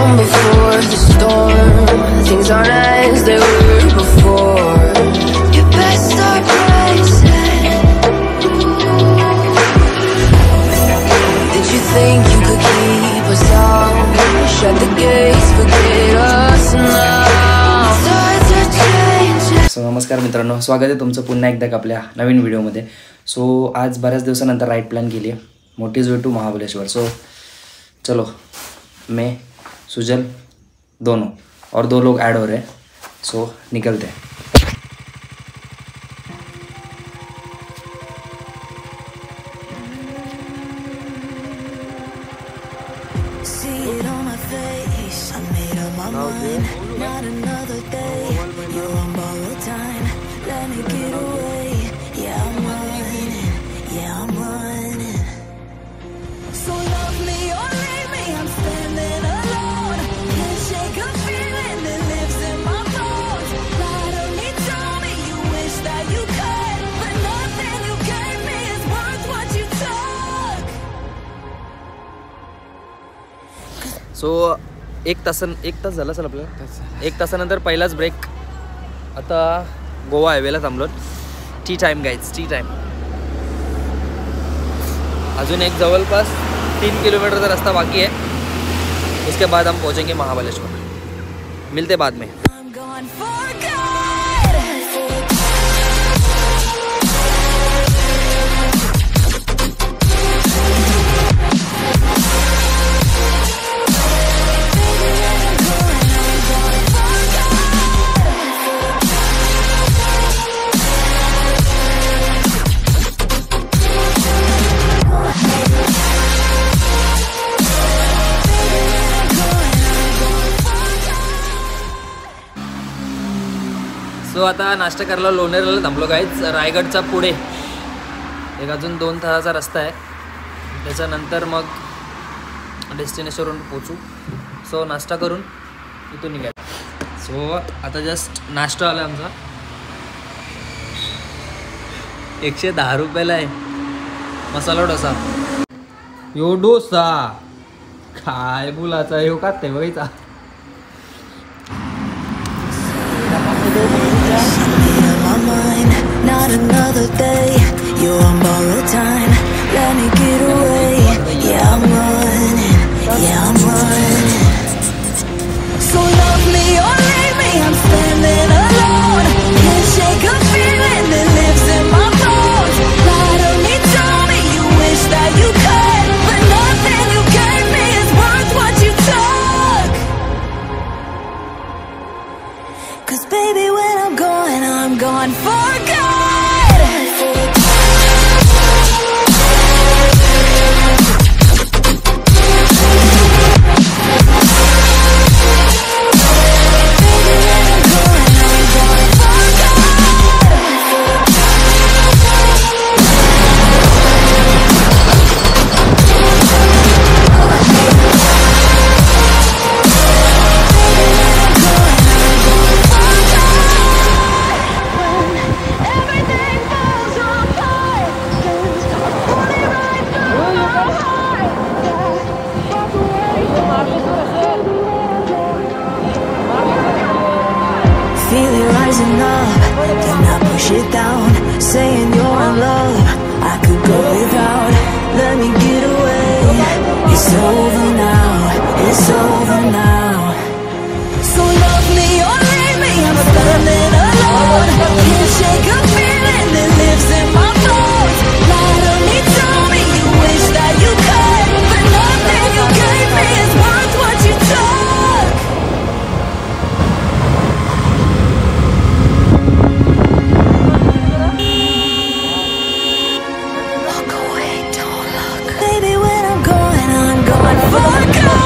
calm before the storm. Things aren't as they were before. You best start bracing. Did you think you could keep us out? Shut the gates, forget us now. Tides are changing. सो नमस्कार मित्रांनो, स्वागत आहे तुमचं पुन्हा एकदा आपल्या नवीन व्हिडिओमध्ये. सो आज बऱ्याच दिवसानंतर राईड प्लॅन केली आहे, मोटीज वे टू महाबलेश्वर. सो चलो, मैं सुजल दोनों और 2 लोग ऐड हो रहे हैं. सो निकलते हैं. सो एक तास झाला असेल आपल्याला. 1 तासानंतर पहिलाच ब्रेक. आता गोवा हायवेला थांबलो. T time guides, T time. अजून एक जवळपास 3 किलोमीटर का रास्ता बाकी है. उसके बाद हम पहुंचेंगे महाबलेश्वर. मिलते बाद में. सो आता नाश्ता करायला लोणेरेला थांबलो गाईच. रायगडचा पुढे एक अजून 2 तासाचा रस्ता आहे. त्याच्यानंतर मग डेस्टिनेशनवरून पोचू. सो नाश्ता करून इथून निघायचं. सो आता जस्ट नाश्ता आला आमचा. 110 रुपयाला आहे मसाला डोसा. यो डोसा काय मुलाचा यो का ते बघायचा. Not another day, you're on borrowed time. Let me get away. Yeah, I'm running. Yeah, I'm running. So love me or leave me, I'm standing alone. Can't shake a feeling that lives in my bones. Lie to me, tell me you wish that you could, but nothing you gave me is worth what you took. 'Cause baby, when I'm gone for good. Feel it rising up, do not push it down. Saying you're in love, I could go without. Let me get away. It's over now, it's over now. So love me or leave me, I'm standing alone. Can't shake a feeling that lives in my bones. Lie to me, tell me you wish that you could, but nothing you gave me is worth what you took. Baby, when I'm gone for good.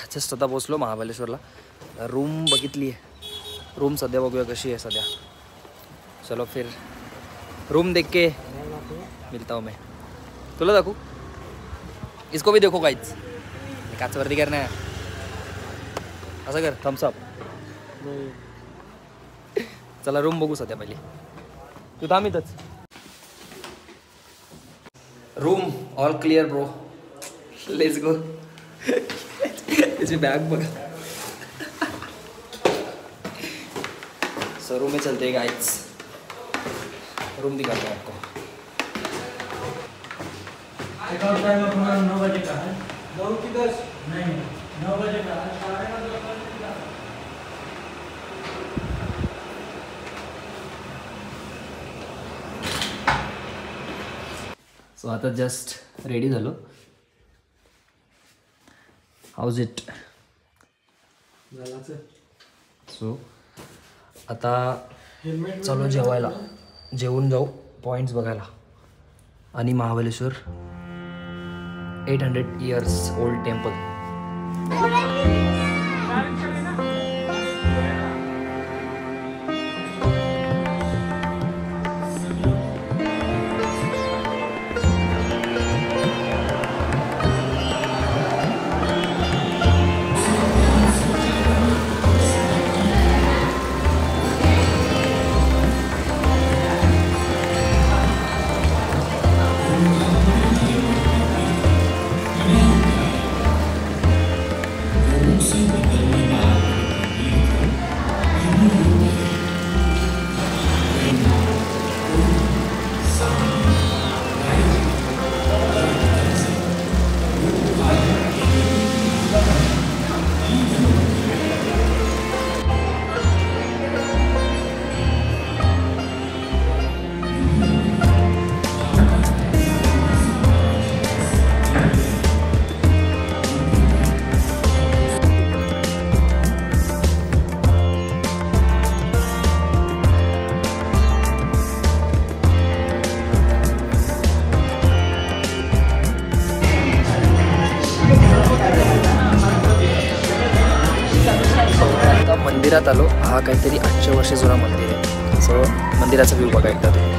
Just आता पोचलो महाबलेश्वरला. Room बघितली आहे. Room सध्या बघूया कशी आहे सध्या. चलो फिर रूम देख के मिलता हूँ मैं. तुला दाखवू. इसको भी देखो काहीच काचवरती कर ना असं कर थम्सअप. चला रूम बघू सध्या पहिले. तू थांब इथंच. Room all clear bro. Let's go. त्याची बॅग बघा. सो रूम में चलते हैं गाइस. रूम दिखाते हैं आपको. 9 बजे का है. 9 की 10 नहीं 9 बजे का है. सो आता जस्ट रेडी झालो. How's it. सो आता चलो जेवायला. जेवून जाऊ पॉईंट्स बघायला. आणि महाबलेश्वर 800 years ओल्ड टेम्पल. मंदिरात आलो. हा काहीतरी 800 वर्ष जुना मंदिर आहे. सो मंदिराचा व्ह्यू बघा एकदा तुम्ही.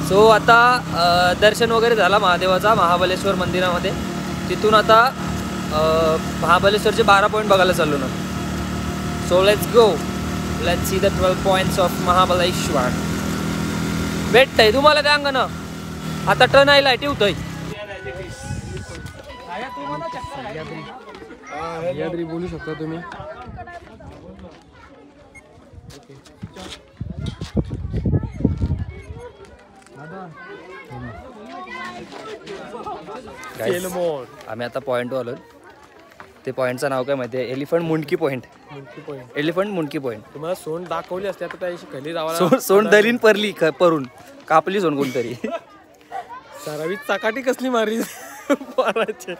सो आता दर्शन वगैरे झाला महादेवाचा महाबलेश्वर मंदिरामध्ये. तिथून आता महाबलेश्वरचे 12 पॉईंट बघायला चाललो ना. So let's go. Let's see the 12 points of Mahabaleshwar. भेटतंय तुम्हाला त्या अंगण. आता टर्न आयला ठेवतोय. बोलू शकता तुम्ही. आम्ही आता पॉईंटवर आलो. ते पॉईंटचं नाव काय माहिती आहे? एलिफंट मुंडकी पॉईंट. एलिफंट मुंडकी पॉईंट. तुम्हाला सोंड दाखवली असते आता त्याशी खाली जावा. सोंड दरीन परली परून कापली सोंड कोणतरी. सरावी चकाटी कसली मारली पोराचे.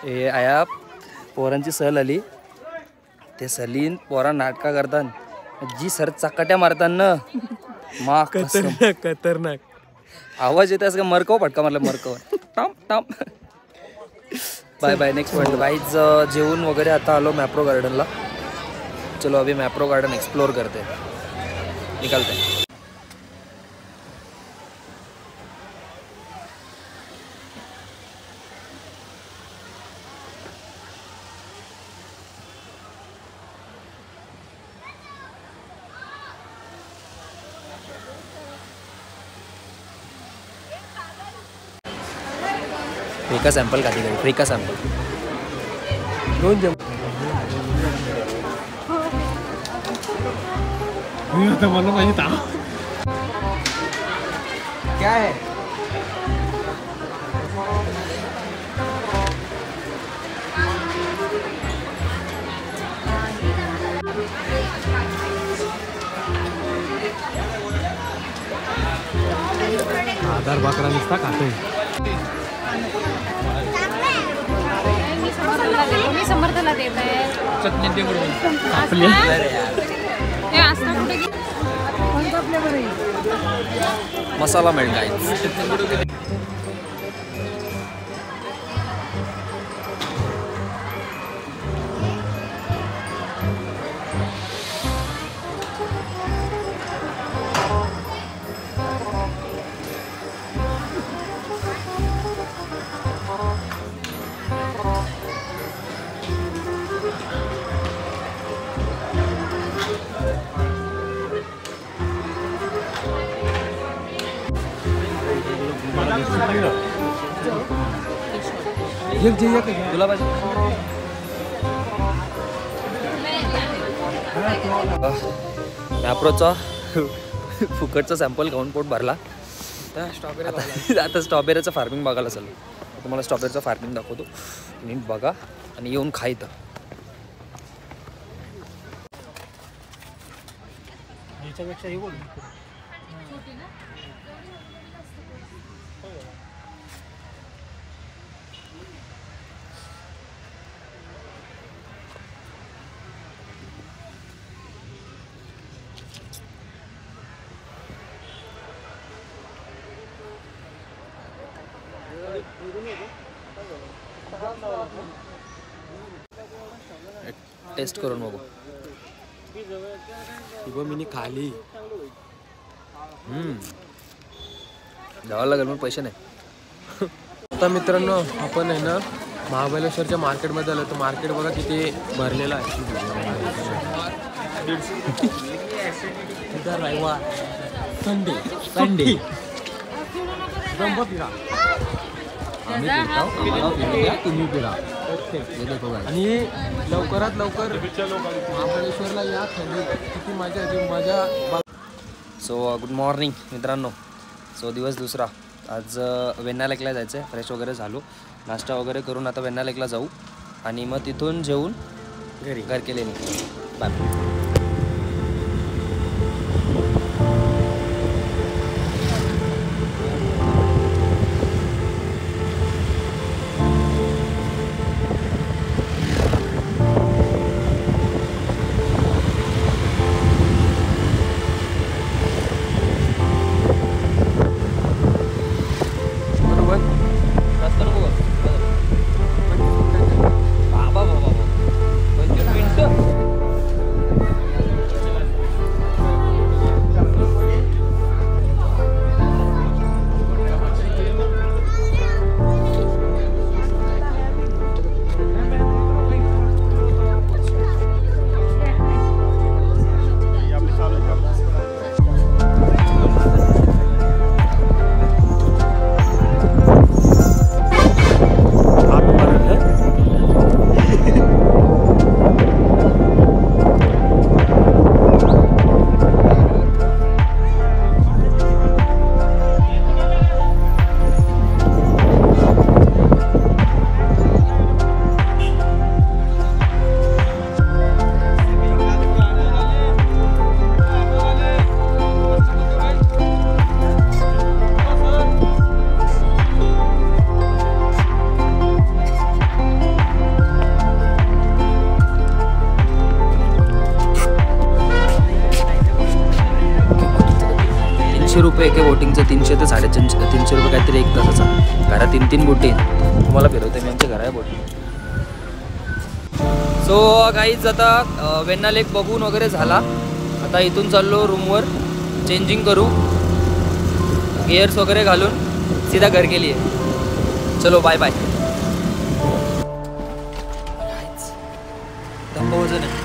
हे आया पोरांची सहल आली. ते सलीन पोरा नाटका करतात. जी सर चकाट्या मारतात ना मा खतरनाक आवाज येते असं मरकव फटका मारला. मरकव टाम टाम. Bye bye. Next point guys. जेवून वगैरे आता आलो मॅप्रो गार्डनला. चलो अभी मॅप्रो गार्डन एक्सप्लोर करते. निकलते हैं. फ्री का सॅम्पल का तिकडे. फ्री का सॅम्पल. 2 जम. आता मला माहिती क्या है? आधार बाकरा नुसता खातोय. मी समर्थला देत आहे. चटणी दे बरोबर. आपली ते आस्था कुठे गेली? मसाला मिळेल काय. तुला पाहिजे मॅप्रोचा फुकटचा सॅम्पल खाऊन पोट भरला. आता स्ट्रॉबेरीचं फार्मिंग बघायला चालू. तुम्हाला स्ट्रॉबेरीचं फार्मिंग दाखवतो. नीट बघा आणि येऊन खायचं. याच्यापेक्षा हे बोल. टेस्ट करून बघू. मी खाली जावं लागेल मग पैसे नाही. आता मित्रांनो आपण आहे ना महाबळेश्वरच्या मार्केटमध्ये आलो. तर मार्केट बघा किती भरलेलं आहे. रविवार संडे तुम्ही फिरा आणि लवकरात लवकर महाबळेश्वरला या. थंडी किती मजा. सो गुड मॉर्निंग मित्रांनो. सो दिवस दुसरा. आज वेण्णा लेकला जायचं आहे. फ्रेश वगैरे झालो. नाश्ता वगैरे करून आता वेण्णा लेकला जाऊ आणि मग तिथून जेवून घर केले नाही. बाय. ₹300 एके बोटिंगचं. 300 ते 350 रुपये काहीतरी एक तासाचा. घरात 3 बोटी तुम्हाला फिरवते मी. आमच्या घर आहे बोटी. सो काहीच आता वेण्णा लेक बघून वगैरे झाला. आता इथून चाललो रूमवर. चेंजिंग करू, गिअर्स वगैरे घालून सीधा घर के लिए. चलो बाय बाय. धम्म वजन आहे.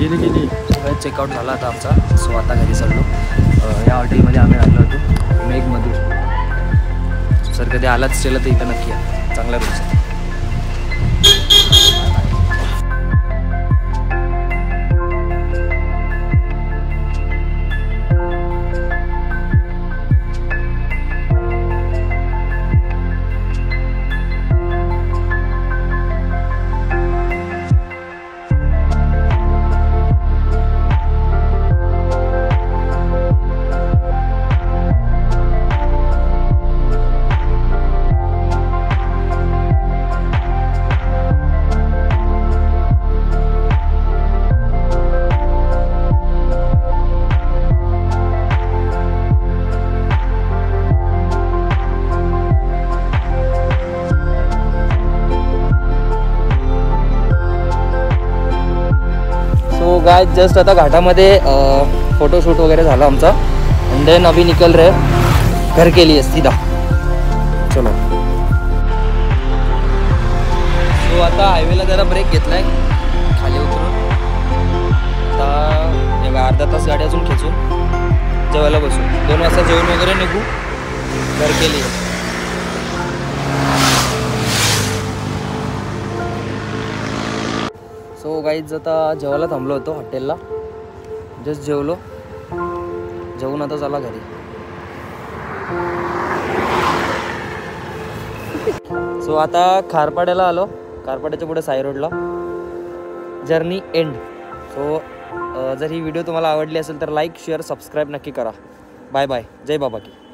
गेली चेकआउट झाला आता आमचा. सो आता घरी चाललो. या हॉटेलमध्ये आम्ही राहिलो होतो मेघमधून. सर कधी आलाच केलं तर इथं नक्की या, चांगला रूम्स आहे. गाय जस्ट आता घाटामध्ये फोटोशूट वगैरे झाला आमचा. एंड देन अभी निकल रहे घर के लिए सीधा. चलो. सो आता हायवेला जरा ब्रेक घेतलाय खाली उतरून. आता अर्धा तास गाडी अजून खेचून जेवायला बसू. 2 वाजता जेवण वगैरे निघू घर के लिए. सो गाईज आता जेवायला थांबलो होतो हॉटेलला. जस्ट जेवलो. जेवून आता चला घरी. सो आता खारपाड्याला आलो. खारपाड्याच्या पुढे साई रोडला जर्नी एंड. सो जर ही व्हिडिओ तुम्हाला आवडली असेल तर लाईक शेअर सबस्क्राईब नक्की करा. Bye bye. जय बाबा की.